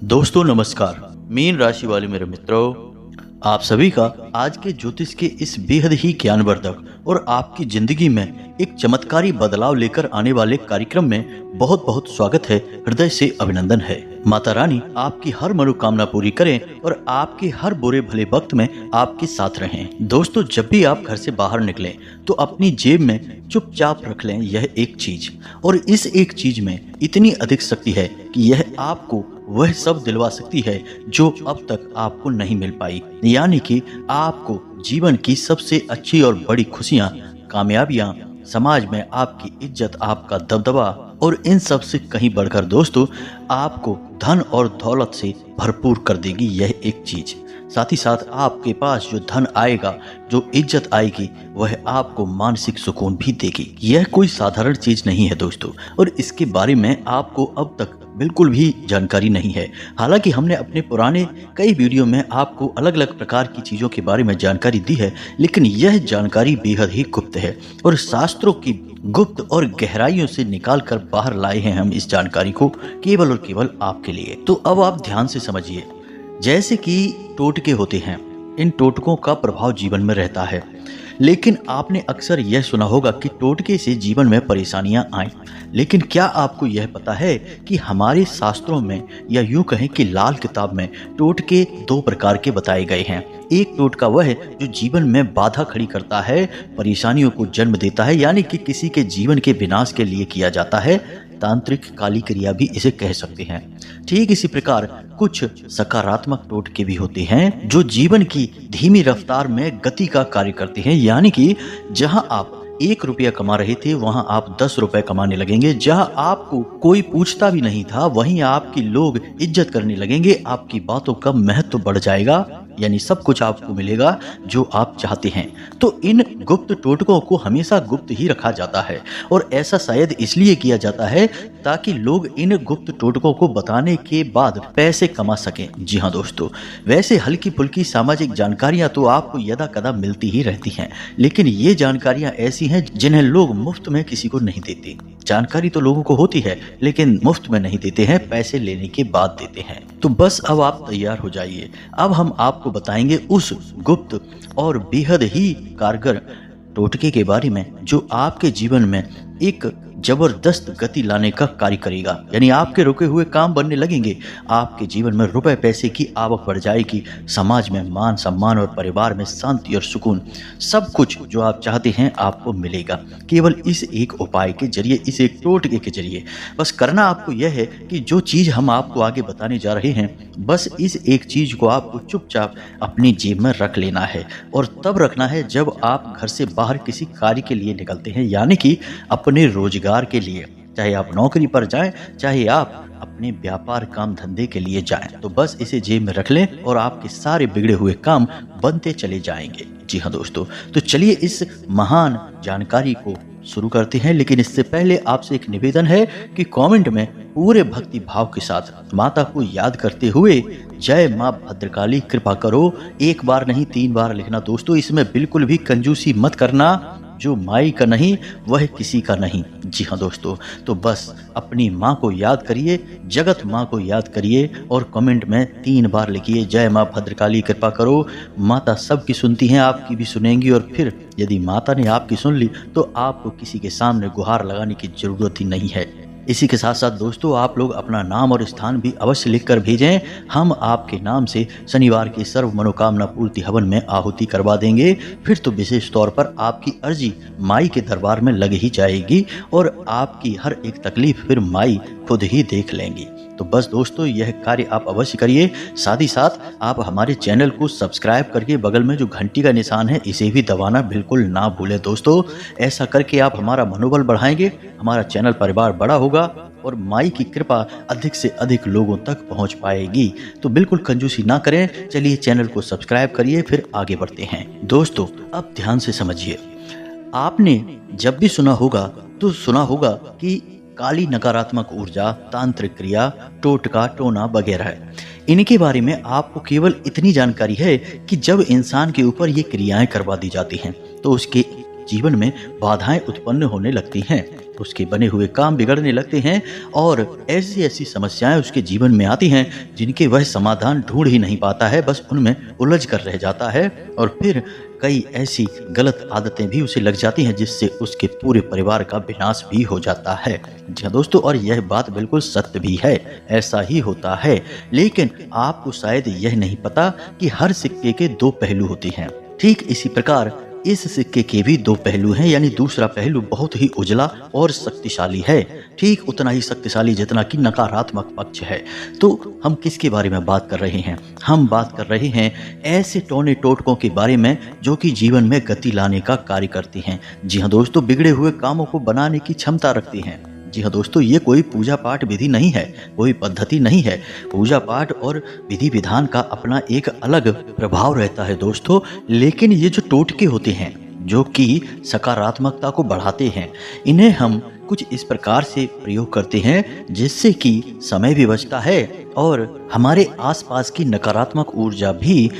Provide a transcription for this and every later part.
दोस्तों नमस्कार। मीन राशि वाले मेरे मित्रों, आप सभी का आज के ज्योतिष के इस बेहद ही ज्ञानवर्धक और आपकी जिंदगी में एक चमत्कारी बदलाव लेकर आने वाले कार्यक्रम में बहुत बहुत स्वागत है। हृदय से अभिनंदन है। माता रानी आपकी हर मनोकामना पूरी करें और आपके हर बुरे भले वक्त में आपके साथ रहें। दोस्तों, जब भी आप घर से बाहर निकलें तो अपनी जेब में चुपचाप रख लें यह एक चीज, और इस एक चीज में इतनी अधिक शक्ति है कि यह आपको वह सब दिलवा सकती है जो अब तक आपको नहीं मिल पाई। यानी कि आपको जीवन की सबसे अच्छी और बड़ी खुशियां, कामयाबियां, समाज में आपकी इज्जत, आपका दबदबा और इन सब से कहीं बढ़कर दोस्तों आपको धन और दौलत से भरपूर कर देगी यह एक चीज। साथ ही साथ आपके पास जो धन आएगा, जो इज्जत आएगी, वह आपको मानसिक सुकून भी देगी। यह कोई साधारण चीज नहीं है दोस्तों, और इसके बारे में आपको अब तक बिल्कुल भी जानकारी नहीं है। हालांकि हमने अपने पुराने कई वीडियो में आपको अलग अलग प्रकार की चीज़ों के बारे में जानकारी दी है, लेकिन यह जानकारी बेहद ही गुप्त है और शास्त्रों की गुप्त और गहराइयों से निकाल कर बाहर लाए हैं हम इस जानकारी को केवल और केवल आपके लिए। तो अब आप ध्यान से समझिए। जैसे कि टोटके होते हैं, इन टोटकों का प्रभाव जीवन में रहता है, लेकिन आपने अक्सर यह सुना होगा कि टोटके से जीवन में परेशानियां आए। लेकिन क्या आपको यह पता है कि हमारे शास्त्रों में, या यूं कहें कि लाल किताब में, टोटके दो प्रकार के बताए गए हैं। एक टोटका वह है जो जीवन में बाधा खड़ी करता है, परेशानियों को जन्म देता है, यानी कि किसी के जीवन के विनाश के लिए किया जाता है। तांत्रिक काली क्रिया भी इसे कह सकते हैं। ठीक इसी प्रकार कुछ सकारात्मक टोटके भी होते हैं जो जीवन की धीमी रफ्तार में गति का कार्य करते हैं। यानी कि जहां आप 1 रुपया कमा रहे थे वहां आप 10 रुपए कमाने लगेंगे। जहां आपको कोई पूछता भी नहीं था वहीं आपकी लोग इज्जत करने लगेंगे, आपकी बातों का महत्व बढ़ जाएगा, यानी सब कुछ आपको मिलेगा जो आप चाहते हैं। तो इन गुप्त टोटकों को हमेशा गुप्त ही रखा जाता है, और ऐसा शायद इसलिए किया जाता है ताकि लोग इन गुप्त टोटकों को बताने के बाद पैसे कमा सकें। जी हाँ दोस्तों, वैसे हल्की फुल्की सामाजिक जानकारियां तो आपको यदा कदा मिलती ही रहती हैं, लेकिन ये जानकारियां ऐसी हैं जिन्हें लोग मुफ्त में किसी को नहीं देते। जानकारी तो लोगों को होती है लेकिन मुफ्त में नहीं देते हैं, पैसे लेने के बाद देते हैं। तो बस अब आप तैयार हो जाइए। अब हम आपको बताएंगे उस गुप्त और बेहद ही कारगर टोटके के बारे में जो आपके जीवन में एक जबरदस्त गति लाने का कार्य करेगा। यानी आपके रुके हुए काम बनने लगेंगे, आपके जीवन में रुपए पैसे की आवक बढ़ जाएगी, समाज में मान सम्मान और परिवार में शांति और सुकून, सब कुछ जो आप चाहते हैं आपको मिलेगा केवल इस एक उपाय के जरिए, इस एक टोटके के जरिए। बस करना आपको यह है कि जो चीज़ हम आपको आगे बताने जा रहे हैं, बस इस एक चीज़ को आपको चुपचाप अपनी जेब में रख लेना है, और तब रखना है जब आप घर से बाहर किसी कार्य के लिए निकलते हैं, यानी कि अपने रोजगार के लिए। चाहे आप नौकरी पर जाएं, चाहे आप अपने व्यापार काम धंधे के लिए जाएं, तो बस इसे जेब में रख लें और आपके सारे बिगड़े हुए काम बनते चले जाएंगे। जी हाँ दोस्तों, तो चलिए इस महान जानकारी को शुरू करते हैं। लेकिन इससे पहले आपसे एक निवेदन है कि कमेंट में पूरे भक्ति भाव के साथ माता को याद करते हुए जय माँ भद्रकाली कृपा करो, एक बार नहीं 3 बार लिखना दोस्तों। इसमें बिल्कुल भी कंजूसी मत करना, जो माई का नहीं वह किसी का नहीं। जी हाँ दोस्तों, तो बस अपनी माँ को याद करिए, जगत माँ को याद करिए, और कमेंट में 3 बार लिखिए जय माँ भद्रकाली कृपा करो। माता सबकी सुनती हैं, आपकी भी सुनेंगी, और फिर यदि माता ने आपकी सुन ली तो आपको किसी के सामने गुहार लगाने की जरूरत ही नहीं है। इसी के साथ साथ दोस्तों, आप लोग अपना नाम और स्थान भी अवश्य लिखकर भेजें। हम आपके नाम से शनिवार के सर्व मनोकामना पूर्ति हवन में आहुति करवा देंगे। फिर तो विशेष तौर पर आपकी अर्जी माई के दरबार में लग ही जाएगी, और आपकी हर एक तकलीफ फिर माई खुद ही देख लेंगी। तो बस दोस्तों, यह कार्य आप अवश्य करिए। साथ ही साथ आप हमारे चैनल को सब्सक्राइब करके बगल में जो घंटी का निशान है इसे भी दबाना बिल्कुल ना भूलें दोस्तों। ऐसा करके आप हमारा मनोबल बढ़ाएंगे, हमारा चैनल परिवार बड़ा होगा और माई की कृपा अधिक से अधिक लोगों तक पहुंच पाएगी। तो बिल्कुल कंजूसी ना करें। चलिए चैनल को सब्सक्राइब करिए, फिर आगे बढ़ते हैं। दोस्तों, अब ध्यान से समझिए। आपने जब भी सुना होगा तो सुना होगा कि काली नकारात्मक ऊर्जा, तांत्रिक क्रिया, टोटका, टोना वगैरह है। इनके बारे में आपको केवल इतनी जानकारी है कि जब इंसान के ऊपर ये क्रियाएं करवा दी जाती हैं तो उसके जीवन में बाधाएं उत्पन्न होने लगती हैं। उसके बने हुए काम बिगड़ने लगते हैं और ऐसी ऐसी समस्याएं उसके जीवन में आती हैं जिनके वह समाधान ढूंढ ही नहीं पाता है, बस उनमें उलझ कर रह जाता है और फिर कई ऐसी गलत आदतें भी उसे लग जाती हैं जिससे उसके पूरे परिवार का विनाश भी हो जाता है। जी हाँ दोस्तों, और यह बात बिल्कुल सत्य भी है, ऐसा ही होता है। लेकिन आपको शायद यह नहीं पता कि हर सिक्के के दो पहलू होते हैं। ठीक इसी प्रकार इस सिक्के के भी दो पहलू हैं, यानी दूसरा पहलू बहुत ही उजला और शक्तिशाली है, ठीक उतना ही शक्तिशाली जितना कि नकारात्मक पक्ष है। तो हम किसके बारे में बात कर रहे हैं? हम बात कर रहे हैं ऐसे टोने टोटकों के बारे में जो कि जीवन में गति लाने का कार्य करते हैं। जी हाँ दोस्तों, बिगड़े हुए कामों को बनाने की क्षमता रखते हैं। जी हाँ दोस्तों, ये कोई पूजा पाठ विधि नहीं है, कोई पद्धति नहीं है। पूजा पाठ और विधि विधान का अपना एक अलग प्रभाव रहता है दोस्तों, लेकिन ये जो टोटके होते हैं जो कि सकारात्मकता को बढ़ाते हैं, इन्हें हम कुछ इस प्रकार से प्रयोग करते हैं जिससे कि समय भी बचता है और हमारे आसपास की नकारात्मक ऊर्जा भी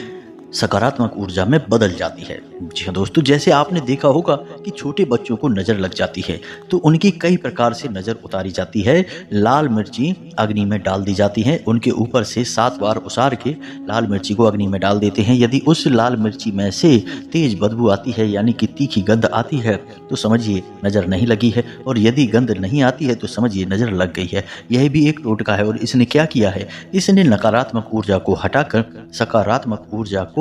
सकारात्मक ऊर्जा में बदल जाती है। जी हाँ दोस्तों, जैसे आपने देखा होगा कि छोटे बच्चों को नज़र लग जाती है तो उनकी कई प्रकार से नज़र उतारी जाती है। लाल मिर्ची अग्नि में डाल दी जाती है, उनके ऊपर से 7 बार उसार के लाल मिर्ची को अग्नि में डाल देते हैं। यदि उस लाल मिर्ची में से तेज बदबू आती है, यानी कि तीखी गंध आती है, तो समझिए नज़र नहीं लगी है, और यदि गंध नहीं आती है तो समझिए नज़र लग गई है। यह भी एक टोटका है और इसने क्या किया है, इसने नकारात्मक ऊर्जा को हटाकर सकारात्मक ऊर्जा को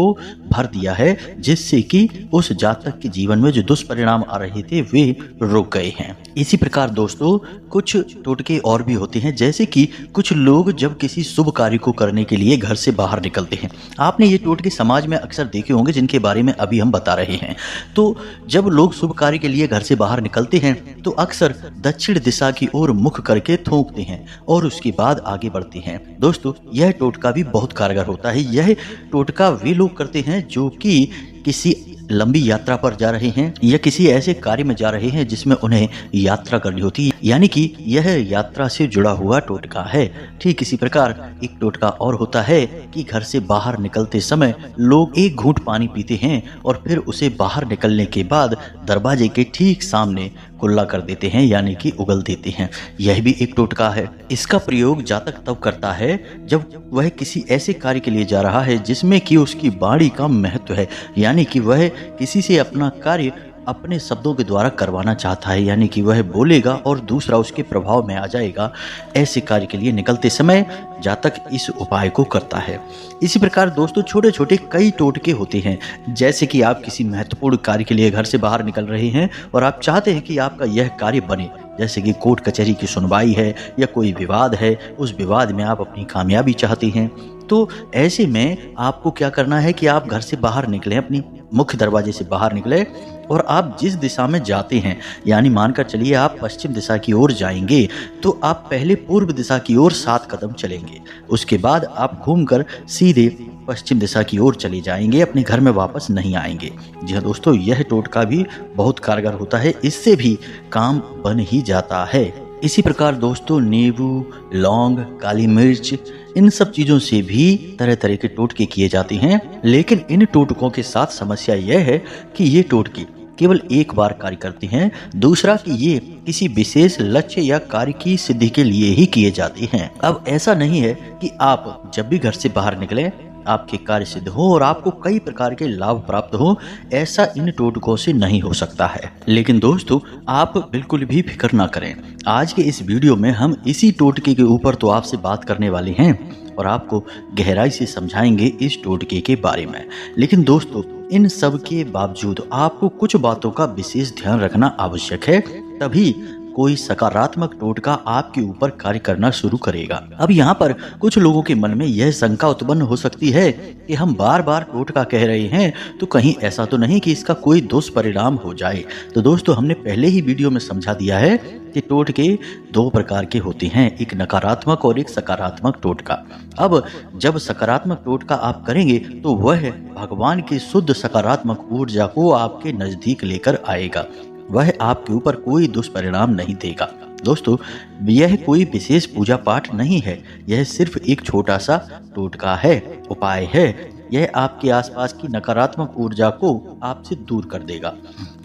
भर दिया है, जिससे कि उस जातक के जीवन में जो दुष्परिणाम आ रहे थे वे रुक गए हैं। इसी प्रकार दोस्तों कुछ टोटके और भी होते हैं, जैसे कि कुछ लोग जब किसी शुभ कार्य को करने के लिए घर से बाहर निकलते हैं। आपने ये टोटके समाज में अक्सर देखे होंगे जिनके बारे में अभी हम बता रहे हैं। तो जब लोग शुभ कार्य के लिए घर से बाहर निकलते हैं तो अक्सर दक्षिण दिशा की ओर मुख करके थूकते हैं और उसके बाद आगे बढ़ते हैं। दोस्तों यह टोटका भी बहुत कारगर होता है। यह टोटका वे लोग करते हैं जो कि किसी लंबी यात्रा पर जा रहे हैं या किसी ऐसे कार्य में जा रहे हैं जिसमें उन्हें यात्रा करनी होती है, यानी कि यह यात्रा से जुड़ा हुआ टोटका है। ठीक इसी प्रकार एक टोटका और होता है कि घर से बाहर निकलते समय लोग एक घूंट पानी पीते हैं और फिर उसे बाहर निकलने के बाद दरवाजे के ठीक सामने कुल्ला कर देते हैं, यानी कि उगल देते हैं। यह भी एक टोटका है। इसका प्रयोग जातक तब करता है जब वह किसी ऐसे कार्य के लिए जा रहा है जिसमें कि उसकी वाणी का महत्व है, यानी कि वह किसी से अपना कार्य अपने शब्दों के द्वारा करवाना चाहता है, यानी कि वह बोलेगा और दूसरा उसके प्रभाव में आ जाएगा। ऐसे कार्य के लिए निकलते समय जातक इस उपाय को करता है। इसी प्रकार दोस्तों छोटे छोटे कई टोटके होते हैं, जैसे कि आप किसी महत्वपूर्ण कार्य के लिए घर से बाहर निकल रहे हैं और आप चाहते हैं कि आपका यह कार्य बने, जैसे कि कोर्ट कचहरी की सुनवाई है या कोई विवाद है, उस विवाद में आप अपनी कामयाबी चाहते हैं। तो ऐसे में आपको क्या करना है कि आप घर से बाहर निकलें, अपनी मुख्य दरवाजे से बाहर निकले और आप जिस दिशा में जाते हैं, यानी मानकर चलिए आप पश्चिम दिशा की ओर जाएंगे, तो आप पहले पूर्व दिशा की ओर 7 कदम चलेंगे। उसके बाद आप घूमकर सीधे पश्चिम दिशा की ओर चले जाएंगे, अपने घर में वापस नहीं आएंगे। जी हाँ दोस्तों, यह टोटका भी बहुत कारगर होता है, इससे भी काम बन ही जाता है। इसी प्रकार दोस्तों नींबू, लौंग, काली मिर्च, इन सब चीज़ों से भी तरह तरह के टोटके किए जाते हैं। लेकिन इन टोटकों के साथ समस्या यह है कि ये टोटके केवल एक बार कार्य करते हैं, दूसरा कि ये किसी विशेष लक्ष्य या कार्य की सिद्धि के लिए ही किए जाते हैं। अब ऐसा नहीं है कि आप जब भी घर से बाहर निकले आपके कार्य सिद्ध हो और आपको कई प्रकार के लाभ प्राप्त हो, ऐसा इन टोटकों से नहीं हो सकता है। लेकिन दोस्तों आप बिल्कुल भी फिक्र ना करें, आज के इस वीडियो में हम इसी टोटके के ऊपर तो आपसे बात करने वाले हैं और आपको गहराई से समझाएंगे इस टोटके के बारे में। लेकिन दोस्तों इन सब के बावजूद आपको कुछ बातों का विशेष ध्यान रखना आवश्यक है, तभी कोई सकारात्मक टोटका आपके ऊपर कार्य करना शुरू करेगा। अब यहाँ पर कुछ लोगों के मन में यह शंका उत्पन्न हो सकती है कि हम बार बार टोटका कह रहे हैं, तो कहीं ऐसा तो नहीं कि इसका कोई दुष्परिणाम हो जाए। तो दोस्तों हमने पहले ही वीडियो में समझा दिया है कि टोटके 2 प्रकार के होते हैं, एक नकारात्मक और एक सकारात्मक टोटका। अब जब सकारात्मक टोटका आप करेंगे तो वह भगवान की शुद्ध सकारात्मक ऊर्जा को आपके नजदीक लेकर आएगा, वह आपके ऊपर कोई दुष्परिणाम नहीं देगा। दोस्तों यह कोई विशेष पूजा पाठ नहीं है, यह सिर्फ एक छोटा सा टोटका है, उपाय है, यह आपके आसपास की नकारात्मक ऊर्जा को आपसे दूर कर देगा।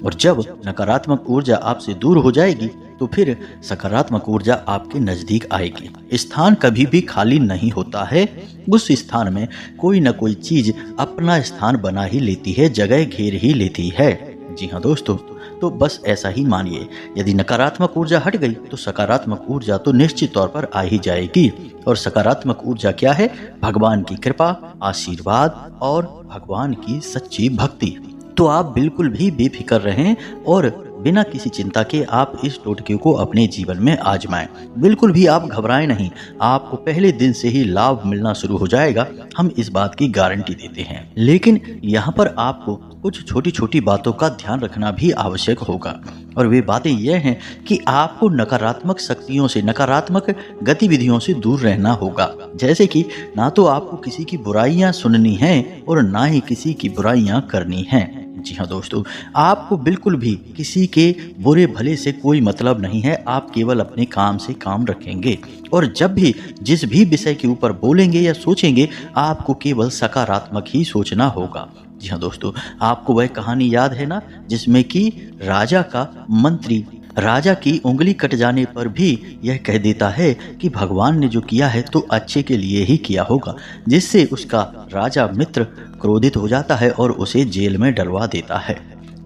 और जब नकारात्मक ऊर्जा आपसे दूर हो जाएगी तो फिर सकारात्मक ऊर्जा आपके नजदीक आएगी। स्थान कभी भी खाली नहीं होता है, उस स्थान में कोई न कोई चीज अपना स्थान बना ही लेती है, जगह घेर ही लेती है। जी हाँ दोस्तों, तो बस ऐसा ही मानिए, यदि नकारात्मक ऊर्जा हट गई तो सकारात्मक ऊर्जा तो निश्चित तौर पर आ ही जाएगी। और सकारात्मक ऊर्जा क्या है? भगवान की कृपा, आशीर्वाद और भगवान की सच्ची भक्ति। तो आप बिल्कुल भी बेफिक्र रहें और बिना किसी चिंता के आप इस टोटके को अपने जीवन में आजमाएं। बिल्कुल भी आप घबराएं नहीं, आपको पहले दिन से ही लाभ मिलना शुरू हो जाएगा, हम इस बात की गारंटी देते हैं। लेकिन यहाँ पर आपको कुछ छोटी छोटी बातों का ध्यान रखना भी आवश्यक होगा, और वे बातें यह हैं कि आपको नकारात्मक शक्तियों से, नकारात्मक गतिविधियों से दूर रहना होगा। जैसे कि ना तो आपको किसी की बुराइयां सुननी हैं और ना ही किसी की बुराइयां करनी हैं। जी हाँ दोस्तों, आपको बिल्कुल भी किसी के बुरे भले से कोई मतलब नहीं है, आप केवल अपने काम से काम रखेंगे। और जब भी जिस भी विषय के ऊपर बोलेंगे या सोचेंगे, आपको केवल सकारात्मक ही सोचना होगा। जी हाँ दोस्तों, आपको वह कहानी याद है ना, जिसमें कि राजा का मंत्री राजा की उंगली कट जाने पर भी यह कह देता है कि भगवान ने जो किया है तो अच्छे के लिए ही किया होगा, जिससे उसका राजा मित्र क्रोधित हो जाता है और उसे जेल में डलवा देता है।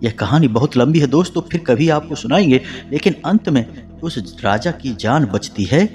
यह कहानी बहुत लंबी है दोस्तों, फिर कभी आपको सुनाएंगे, लेकिन अंत में उस राजा की जान बचती है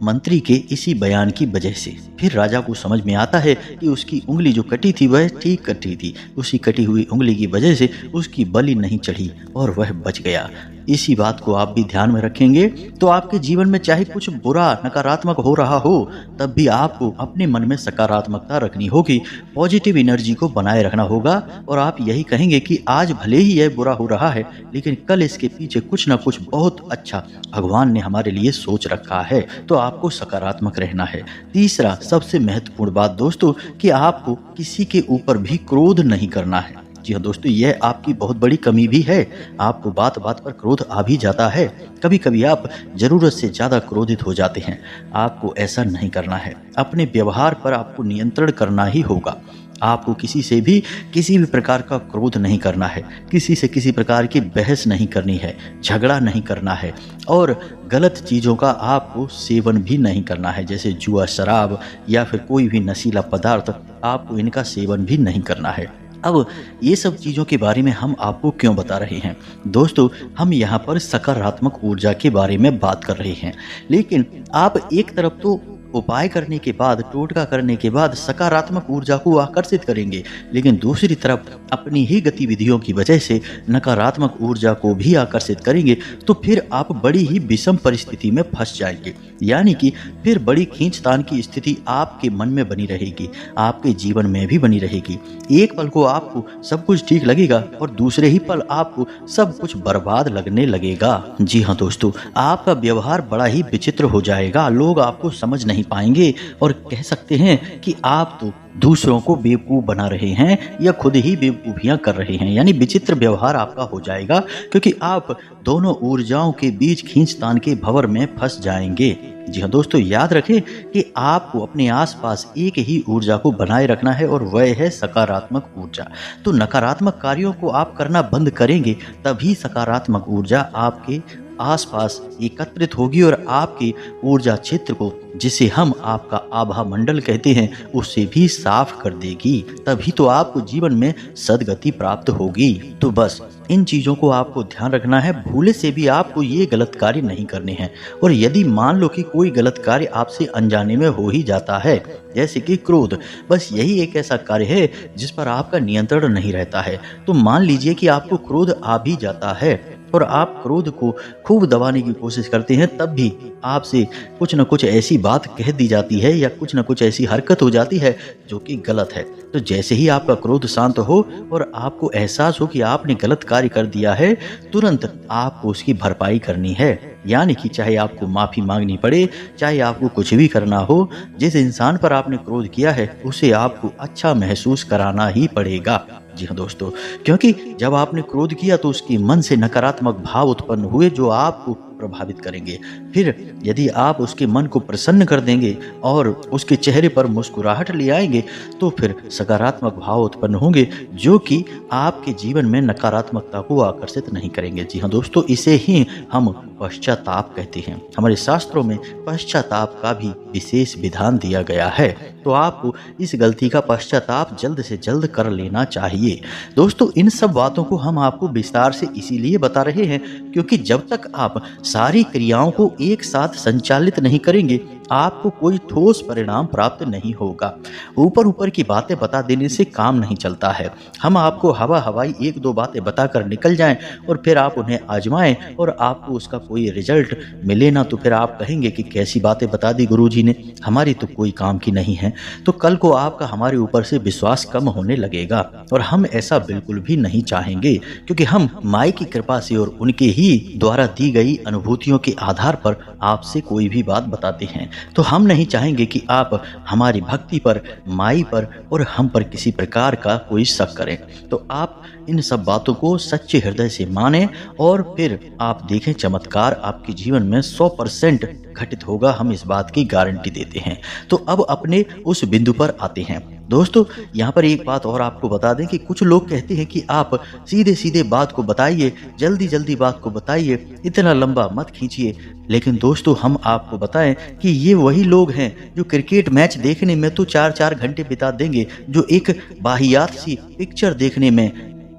मंत्री के इसी बयान की वजह से। फिर राजा को समझ में आता है कि उसकी उंगली जो कटी थी वह ठीक कटी थी, उसी कटी हुई उंगली की वजह से उसकी बलि नहीं चढ़ी और वह बच गया। इसी बात को आप भी ध्यान में रखेंगे तो आपके जीवन में चाहे कुछ बुरा नकारात्मक हो रहा हो, तब भी आपको अपने मन में सकारात्मकता रखनी होगी, पॉजिटिव एनर्जी को बनाए रखना होगा। और आप यही कहेंगे कि आज भले ही यह बुरा हो रहा है, लेकिन कल इसके पीछे कुछ ना कुछ बहुत अच्छा भगवान ने हमारे लिए सोच रखा है। तो आपको सकारात्मक रहना है। तीसरा सबसे महत्वपूर्ण बात दोस्तों, कि आपको किसी के ऊपर भी क्रोध नहीं करना है। जी हाँ दोस्तों, यह आपकी बहुत बड़ी कमी भी है, आपको बात बात पर क्रोध आ भी जाता है। कभी कभी आप जरूरत से ज़्यादा क्रोधित हो जाते हैं, आपको ऐसा नहीं करना है। अपने व्यवहार पर आपको नियंत्रण करना ही होगा। आपको किसी से भी किसी भी प्रकार का क्रोध नहीं करना है, किसी से किसी प्रकार की बहस नहीं करनी है, झगड़ा नहीं करना है, और गलत चीज़ों का आपको सेवन भी नहीं करना है, जैसे जुआ, शराब या फिर कोई भी नशीला पदार्थ, आपको इनका सेवन भी नहीं करना है। अब ये सब चीज़ों के बारे में हम आपको क्यों बता रहे हैं दोस्तों? हम यहाँ पर सकारात्मक ऊर्जा के बारे में बात कर रहे हैं, लेकिन आप एक तरफ तो उपाय करने के बाद, टोटका करने के बाद सकारात्मक ऊर्जा को आकर्षित करेंगे, लेकिन दूसरी तरफ अपनी ही गतिविधियों की वजह से नकारात्मक ऊर्जा को भी आकर्षित करेंगे, तो फिर आप बड़ी ही विषम परिस्थिति में फंस जाएंगे। यानी कि फिर बड़ी खींचतान की स्थिति आपके मन में बनी रहेगी, आपके जीवन में भी बनी रहेगी। एक पल को आपको सब कुछ ठीक लगेगा और दूसरे ही पल आपको सब कुछ बर्बाद लगने लगेगा। जी हाँ दोस्तों, आपका व्यवहार बड़ा ही विचित्र हो जाएगा, लोग आपको समझ नहीं पाएंगे और कह सकते हैं कि आप तो दूसरों को बेवकूफ़ बना रहे हैं या खुद ही बेवकूफ़ियाँ कर रहे हैं। यानी विचित्र व्यवहार आपका हो जाएगा, क्योंकि आप दोनों ऊर्जाओं के बीच खींचतान के भंवर में फंस जाएंगे। जी हाँ दोस्तों, याद रखें कि आपको अपने आसपास एक ही ऊर्जा को बनाए रखना है, और वह है सकारात्मक ऊर्जा। तो नकारात्मक कार्यों को आप करना बंद करेंगे, तभी सकारात्मक ऊर्जा आपके आसपास एकत्रित होगी और आपकी ऊर्जा क्षेत्र को, जिसे हम आपका आभा मंडल कहते हैं, उससे भी साफ कर देगी। तभी तो आपको जीवन में सद्गति प्राप्त होगी। तो बस इन चीज़ों को आपको ध्यान रखना है, भूले से भी आपको ये गलत कार्य नहीं करने हैं। और यदि मान लो कि कोई गलत कार्य आपसे अनजाने में हो ही जाता है, जैसे कि क्रोध, बस यही एक ऐसा कार्य है जिस पर आपका नियंत्रण नहीं रहता है। तो मान लीजिए कि आपको क्रोध आ भी जाता है और आप क्रोध को खूब दबाने की कोशिश करते हैं, तब भी आपसे कुछ न कुछ ऐसी बात कह दी जाती है या कुछ न कुछ ऐसी हरकत हो जाती है जो कि गलत है। तो जैसे ही आपका क्रोध शांत हो और आपको एहसास हो कि आपने गलत कार्य कर दिया है, तुरंत आपको उसकी भरपाई करनी है। यानी कि चाहे आपको माफ़ी मांगनी पड़े, चाहे आपको कुछ भी करना हो, जिस इंसान पर आपने क्रोध किया है उसे आपको अच्छा महसूस कराना ही पड़ेगा। जी हाँ दोस्तों, क्योंकि जब आपने क्रोध किया तो उसके मन से नकारात्मक भाव उत्पन्न हुए, जो आपको प्रभावित करेंगे। फिर यदि आप उसके मन को प्रसन्न कर देंगे और उसके चेहरे पर मुस्कुराहट ले आएंगे तो फिर सकारात्मक भाव उत्पन्न होंगे जो कि आपके जीवन में नकारात्मकता को आकर्षित नहीं करेंगे। जी हाँ दोस्तों, इसे ही हम पश्चाताप कहते हैं। हमारे शास्त्रों में पश्चाताप का भी विशेष विधान दिया गया है, तो आपको इस गलती का पश्चाताप जल्द से जल्द कर लेना चाहिए। दोस्तों, इन सब बातों को हम आपको विस्तार से इसीलिए बता रहे हैं क्योंकि जब तक आप सारी क्रियाओं को एक साथ संचालित नहीं करेंगे आपको कोई ठोस परिणाम प्राप्त नहीं होगा। ऊपर ऊपर की बातें बता देने से काम नहीं चलता है। हम आपको हवाई एक दो बातें बताकर निकल जाएं और फिर आप उन्हें आजमाएं और आपको उसका कोई रिजल्ट मिले ना तो फिर आप कहेंगे कि कैसी बातें बता दी गुरुजी ने, हमारी तो कोई काम की नहीं है। तो कल को आपका हमारे ऊपर से विश्वास कम होने लगेगा और हम ऐसा बिल्कुल भी नहीं चाहेंगे क्योंकि हम माई की कृपा से और उनके ही द्वारा दी गई अनुभूतियों के आधार पर आपसे कोई भी बात बताते हैं। तो हम नहीं चाहेंगे कि आप हमारी भक्ति पर, माई पर और हम पर किसी प्रकार का कोई शक करें। तो आप इन सब बातों को सच्चे हृदय से माने और फिर आप देखें चमत्कार आपके जीवन में 100% घटित होगा। हम इस बात की गारंटी देते हैं। तो अब अपने उस बिंदु पर आते हैं। दोस्तों, यहाँ पर एक बात और आपको बता दें कि कुछ लोग कहते हैं कि आप सीधे सीधे बात को बताइए, जल्दी जल्दी बात को बताइए, इतना लंबा मत खींचिए। लेकिन दोस्तों, हम आपको बताएं कि ये वही लोग हैं जो क्रिकेट मैच देखने में तो 4-4 घंटे बिता देंगे, जो एक बाहियात सी पिक्चर देखने में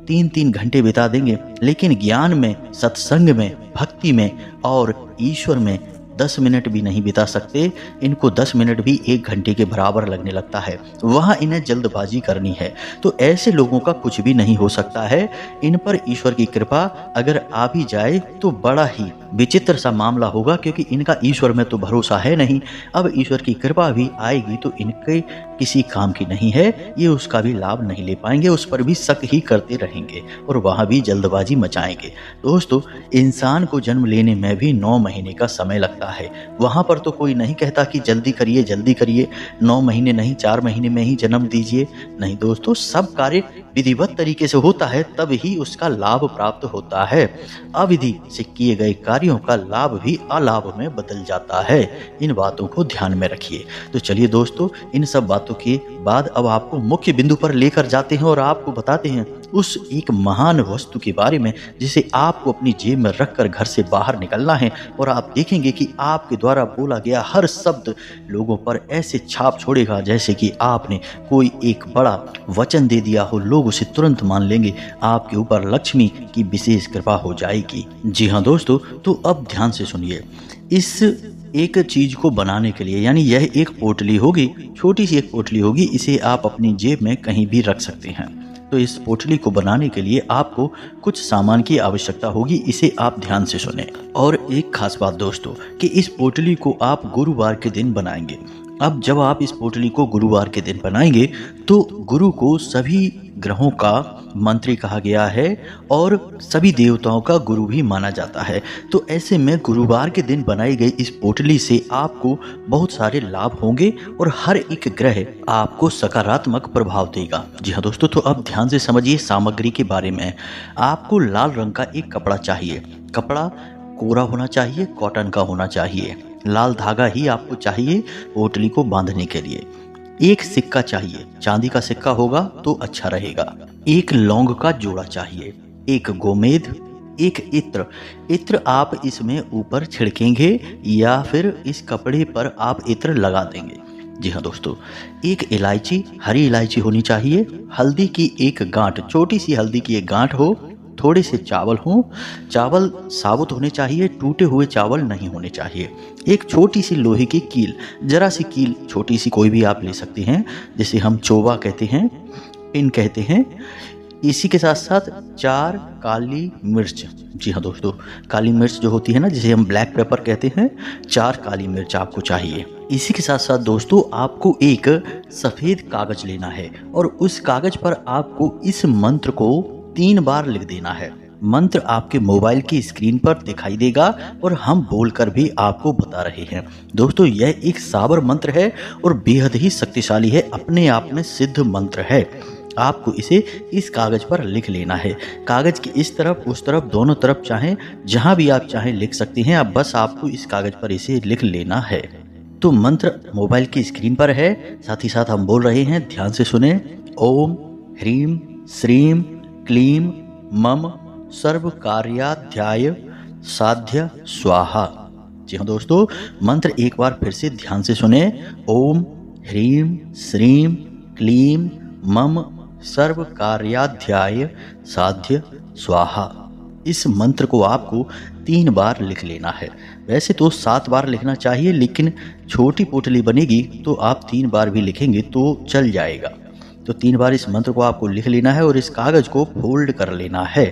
3-3 घंटे बिता देंगे, लेकिन ज्ञान में, सत्संग में, भक्ति में और ईश्वर में 10 मिनट भी नहीं बिता सकते। इनको 10 मिनट भी 1 घंटे के बराबर लगने लगता है। वहाँ इन्हें जल्दबाजी करनी है। तो ऐसे लोगों का कुछ भी नहीं हो सकता है। इन पर ईश्वर की कृपा अगर आ भी जाए तो बड़ा ही विचित्र सा मामला होगा क्योंकि इनका ईश्वर में तो भरोसा है नहीं। अब ईश्वर की कृपा भी आएगी तो इनके किसी काम की नहीं है, ये उसका भी लाभ नहीं ले पाएंगे, उस पर भी शक ही करते रहेंगे और वहाँ भी जल्दबाजी मचाएंगे। दोस्तों, इंसान को जन्म लेने में भी 9 महीने का समय लगता है। वहाँ पर तो कोई नहीं कहता कि जल्दी करिए जल्दी करिए, 9 महीने नहीं 4 महीने में ही जन्म दीजिए। नहीं दोस्तों, सब कार्य विधिवत तरीके से होता है तब ही उसका लाभ प्राप्त होता है। अविधि से किए गए कार्यों का लाभ भी अलाभ में बदल जाता है। इन बातों को ध्यान में रखिए। तो चलिए दोस्तों, इन सब बातों के बाद अब आपको मुख्य बिंदु पर लेकर जाते हैं और आपको बताते हैं उस एक महान वस्तु के बारे में जिसे आपको अपनी जेब में रखकर घर से बाहर निकलना है और आप देखेंगे कि आपके द्वारा बोला गया हर शब्द लोगों पर ऐसे छाप छोड़ेगा जैसे कि आपने कोई एक बड़ा वचन दे दिया हो। लोग उसे तुरंत मान लेंगे, आपके ऊपर लक्ष्मी की विशेष कृपा हो जाएगी। जी हाँ दोस्तों, तो अब ध्यान से सुनिए। इस एक चीज को बनाने के लिए, यानी यह एक पोटली होगी, छोटी सी एक पोटली होगी, इसे आप अपनी जेब में कहीं भी रख सकते हैं। तो इस पोटली को बनाने के लिए आपको कुछ सामान की आवश्यकता होगी, इसे आप ध्यान से सुने। और एक खास बात दोस्तों कि इस पोटली को आप गुरुवार के दिन बनाएंगे। अब जब आप इस पोटली को गुरुवार के दिन बनाएंगे तो गुरु को सभी ग्रहों का मंत्री कहा गया है और सभी देवताओं का गुरु भी माना जाता है। तो ऐसे में गुरुवार के दिन बनाई गई इस पोटली से आपको बहुत सारे लाभ होंगे और हर एक ग्रह आपको सकारात्मक प्रभाव देगा। जी हाँ दोस्तों, तो अब ध्यान से समझिए सामग्री के बारे में। आपको लाल रंग का एक कपड़ा चाहिए। कपड़ा कोरा होना चाहिए, कॉटन का होना चाहिए। लाल धागा ही आपको चाहिए पोटली को बांधने के लिए। एक सिक्का चाहिए, चांदी का सिक्का होगा तो अच्छा रहेगा। एक लौंग का जोड़ा चाहिए, एक गोमेद, एक इत्र आप इसमें ऊपर छिड़केंगे या फिर इस कपड़े पर आप इत्र लगा देंगे। जी हाँ दोस्तों, एक इलायची, हरी इलायची होनी चाहिए। हल्दी की एक गांठ, छोटी सी हल्दी की एक गांठ हो। थोड़े से चावल हों, चावल साबुत होने चाहिए, टूटे हुए चावल नहीं होने चाहिए। एक छोटी सी लोहे की कील, जरा सी कील, छोटी सी कोई भी आप ले सकते हैं, जिसे हम चोवा कहते हैं, पिन कहते हैं। इसी के साथ साथ 4 काली मिर्च। जी हाँ दोस्तों, काली मिर्च जो होती है ना, जिसे हम ब्लैक पेपर कहते हैं, 4 काली मिर्च आपको चाहिए। इसी के साथ साथ दोस्तों आपको एक सफ़ेद कागज लेना है और उस कागज पर आपको इस मंत्र को 3 बार लिख देना है। मंत्र आपके मोबाइल की स्क्रीन पर दिखाई देगा और हम बोलकर भी आपको बता रहे हैं। दोस्तों, यह एक साबर मंत्र है और बेहद ही शक्तिशाली है, अपने आप में सिद्ध मंत्र है। आपको इसे इस कागज पर लिख लेना है। कागज की इस तरफ उस तरफ दोनों तरफ चाहें जहां भी आप चाहें लिख सकती हैं। अब बस आपको इस कागज पर इसे लिख लेना है। तो मंत्र मोबाइल की स्क्रीन पर है, साथ ही साथ हम बोल रहे हैं, ध्यान से सुने। ओम ह्रीम श्रीम क्लीम मम सर्व कार्याध्याय साध्य स्वाहा। जी हाँ दोस्तों, मंत्र एक बार फिर से ध्यान से सुने। ओम ह्रीम श्रीम क्लीम मम सर्व कार्याध्याय साध्य स्वाहा। इस मंत्र को आपको 3 बार लिख लेना है। वैसे तो 7 बार लिखना चाहिए, लेकिन छोटी पोटली बनेगी तो आप 3 बार भी लिखेंगे तो चल जाएगा। तो 3 बार इस मंत्र को आपको लिख लेना है और इस कागज को फोल्ड कर लेना है।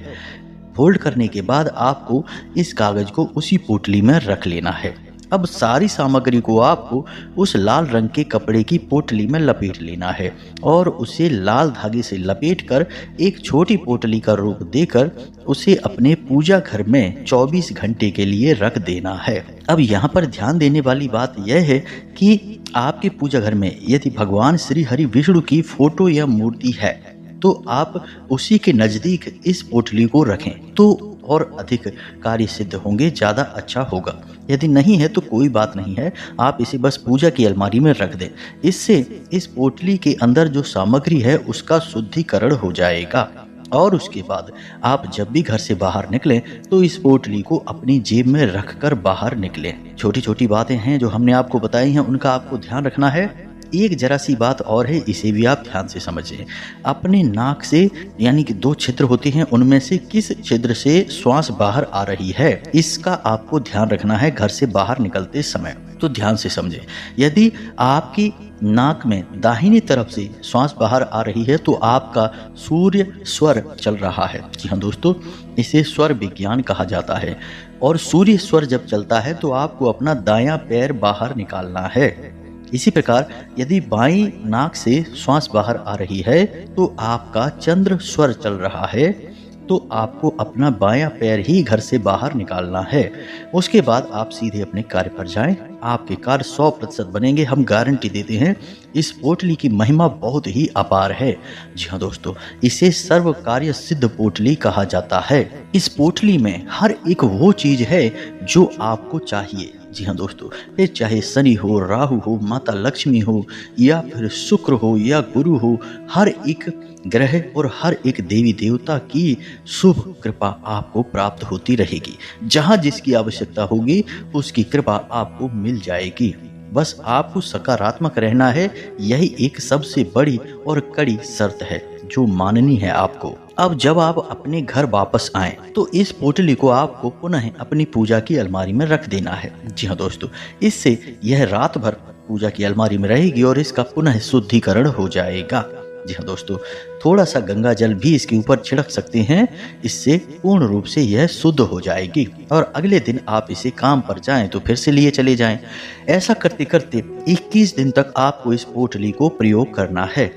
फोल्ड करने के बाद आपको इस कागज को उसी पोटली में रख लेना है। अब सारी सामग्री को आपको उस लाल रंग के कपड़े की पोटली में लपेट लेना है और उसे लाल धागे से लपेटकर एक छोटी पोटली का रूप देकर उसे अपने पूजा घर में 24 घंटे के लिए रख देना है। अब यहाँ पर ध्यान देने वाली बात यह है कि आपके पूजा घर में यदि भगवान श्री हरि विष्णु की फोटो या मूर्ति है तो आप उसी के नज़दीक इस पोटली को रखें तो और अधिक कार्य सिद्ध होंगे, ज़्यादा अच्छा होगा। यदि नहीं है तो कोई बात नहीं है, आप इसे बस पूजा की अलमारी में रख दें। इससे इस पोटली के अंदर जो सामग्री है उसका शुद्धिकरण हो जाएगा और उसके बाद आप जब भी घर से बाहर निकलें तो इस पोटली को अपनी जेब में रखकर बाहर निकलें। छोटी छोटी बातें हैं जो हमने आपको बताई हैं, उनका आपको ध्यान रखना है। एक जरा सी बात और है, इसे भी आप ध्यान से समझें। अपने नाक से यानी कि 2 छिद्र होते हैं, उनमें से किस छिद्र से श्वास बाहर आ रही है इसका आपको ध्यान रखना है घर से बाहर निकलते समय। तो ध्यान से समझें, यदि आपकी नाक में दाहिनी तरफ से श्वास बाहर आ रही है तो आपका सूर्य स्वर चल रहा है। जी हाँ दोस्तों, इसे स्वर विज्ञान कहा जाता है। और सूर्य स्वर जब चलता है तो आपको अपना दायां पैर बाहर निकालना है। इसी प्रकार यदि बाईं नाक से श्वास बाहर आ रही है तो आपका चंद्र स्वर चल रहा है, तो आपको अपना बायां पैर ही घर से बाहर निकालना है। उसके बाद आप सीधे अपने कार्य पर जाएं, आपके कार्य 100% बनेंगे, हम गारंटी देते हैं। इस पोटली की महिमा बहुत ही अपार है। जी हाँ दोस्तों, इसे सर्व कार्य सिद्ध पोटली कहा जाता है। इस पोटली में हर एक वो चीज है जो आपको चाहिए। जी हाँ दोस्तों, फिर चाहे शनि हो, राहु हो, माता लक्ष्मी हो या फिर शुक्र हो या गुरु हो, हर एक ग्रह और हर एक देवी देवता की शुभ कृपा आपको प्राप्त होती रहेगी। जहाँ जिसकी आवश्यकता होगी उसकी कृपा आपको मिल जाएगी। बस आपको सकारात्मक रहना है, यही एक सबसे बड़ी और कड़ी शर्त है जो माननी है आपको। अब जब आप अपने घर वापस आएं तो इस पोटली को आपको पुनः अपनी पूजा की अलमारी में रख देना है। जी हाँ दोस्तों, इससे यह रात भर पूजा की अलमारी में रहेगी और इसका पुनः शुद्धिकरण हो जाएगा। जी हाँ दोस्तों, थोड़ा सा गंगा जल भी इसके ऊपर छिड़क सकते हैं, इससे पूर्ण रूप से यह शुद्ध हो जाएगी और अगले दिन आप इसे काम पर जाएं तो फिर से लिए चले जाएं। ऐसा करते करते 21 दिन तक आपको इस पोटली को प्रयोग करना है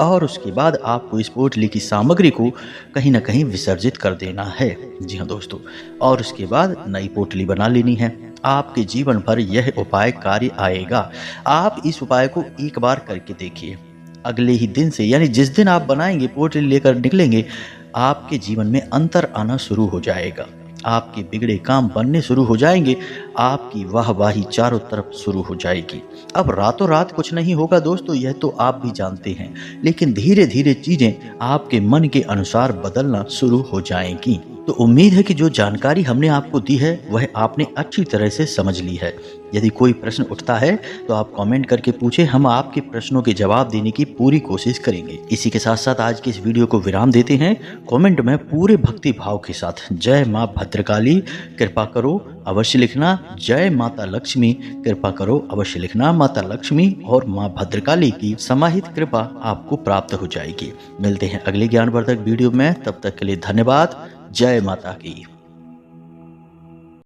और उसके बाद आपको इस पोटली की सामग्री को कहीं ना कहीं विसर्जित कर देना है। जी हाँ दोस्तों, और उसके बाद नई पोटली बना लेनी है। आपके जीवन भर यह उपाय कार्य आएगा। आप इस उपाय को एक बार करके देखिए, अगले ही दिन से यानी जिस दिन आप बनाएंगे पोटली लेकर निकलेंगे, आपके जीवन में अंतर आना शुरू हो जाएगा। आपके बिगड़े काम बनने शुरू हो जाएंगे, आपकी वाहवाही चारों तरफ शुरू हो जाएगी। अब रातों रात कुछ नहीं होगा दोस्तों, यह तो आप भी जानते हैं, लेकिन धीरे धीरे चीजें आपके मन के अनुसार बदलना शुरू हो जाएंगी। तो उम्मीद है कि जो जानकारी हमने आपको दी है वह आपने अच्छी तरह से समझ ली है। यदि कोई प्रश्न उठता है तो आप कमेंट करके पूछें, हम आपके प्रश्नों के जवाब देने की पूरी कोशिश करेंगे। इसी के साथ साथ आज के इस वीडियो को विराम देते हैं। कमेंट में पूरे भक्ति भाव के साथ जय माँ भद्रकाली कृपा करो अवश्य लिखना, जय माता लक्ष्मी कृपा करो अवश्य लिखना। माता लक्ष्मी और माँ भद्रकाली की समाहित कृपा आपको प्राप्त हो जाएगी। मिलते हैं अगले ज्ञानवर्धक वीडियो में, तब तक के लिए धन्यवाद। जय माता की।